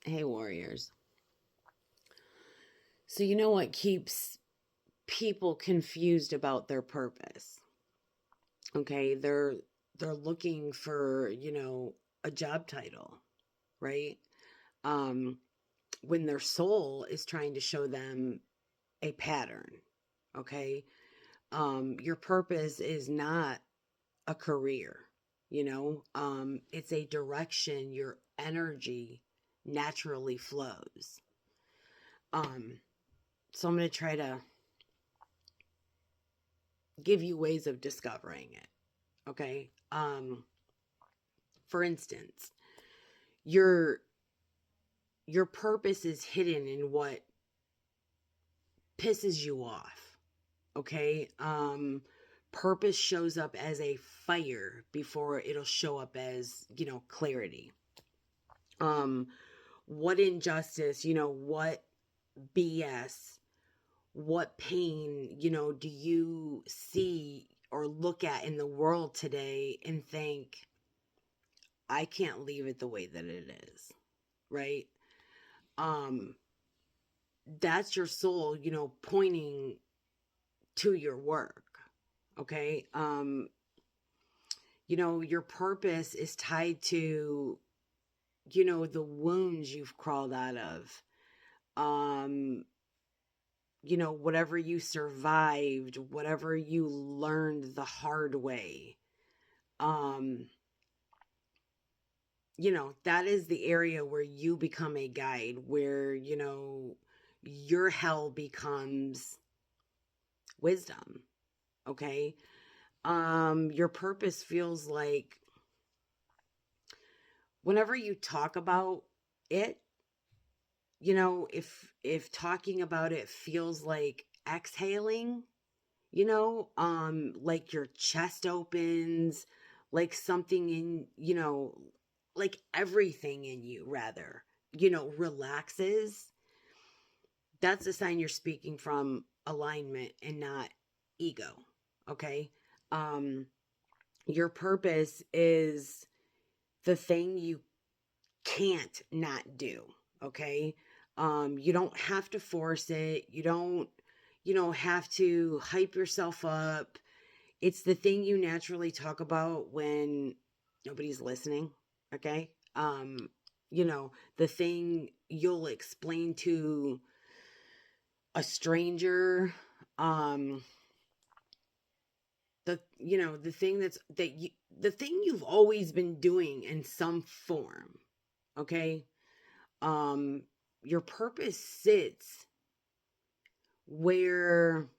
Hey, warriors. So, you know what keeps people confused about their purpose? Okay, they're looking for, a job title, right? Um when their soul is trying to show them a pattern, okay? Your purpose is not a career, it's a direction your energy naturally flows. Um so I'm going to try to give you ways of discovering it. Okay. For instance, your your purpose is hidden in what pisses you off. Okay. Purpose shows up as a fire before it'll show up as, clarity. Um, what injustice, what BS, what pain, do you see or look at in the world today and think, I can't leave it the way that it is, right? Um, that's your soul, pointing to your work. Okay. Your purpose is tied to, the wounds you've crawled out of. Um, whatever you survived, whatever you learned the hard way. Um, that is the area where you become a guide, where, your hell becomes wisdom. Okay. Your purpose feels like whenever you talk about it, if talking about it feels like exhaling, like your chest opens, like something in, like everything in you rather, relaxes, that's a sign you're speaking from alignment and not ego. Okay. Um, your purpose is the thing you can't not do. Okay. You don't have to force it. You don't, have to hype yourself up. It's the thing you naturally talk about when nobody's listening. Okay. The thing you'll explain to a stranger. Um, the thing the thing you've always been doing in some form. Okay. um your purpose sits where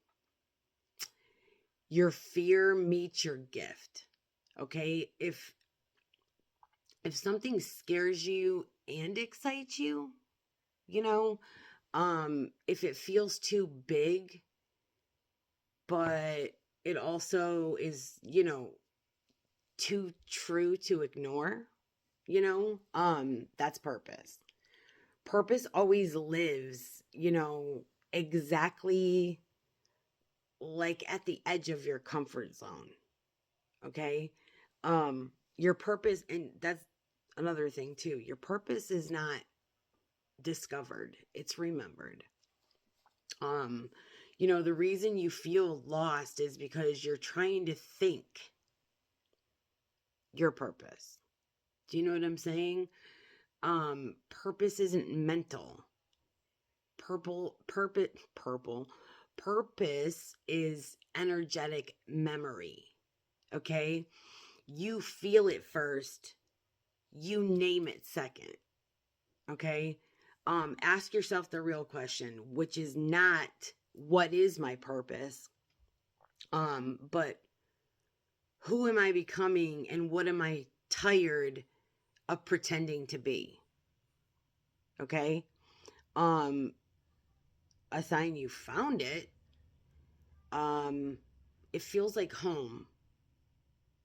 your fear meets your gift. Okay. If something scares you and excites you, you know if it feels too big but it also is, too true to ignore, that's purpose. Purpose always lives, exactly like at the edge of your comfort zone. Okay. Your purpose, and that's another thing too, your purpose is not discovered, it's remembered. um the reason you feel lost is because you're trying to think your purpose. Do you know what I'm saying? Purpose isn't mental. Purpose is energetic memory. Okay. You feel it first, you name it second. Okay. Ask yourself the real question, which is not what is my purpose, but who am I becoming and what am I tired of pretending to be? Okay. um a sign you found it. um it feels like home,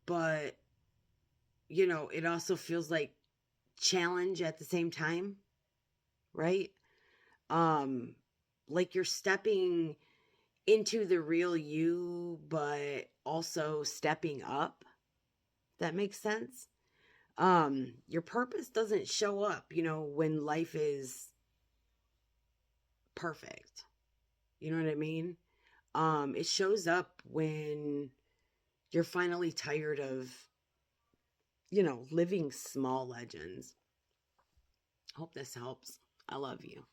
but it also feels like challenge at the same time, right? um like you're stepping into the real you but also stepping up. That makes sense. Your purpose doesn't show up, when life is perfect. You know what I mean? It shows up when you're finally tired of, living small legends. Hope this helps. I love you.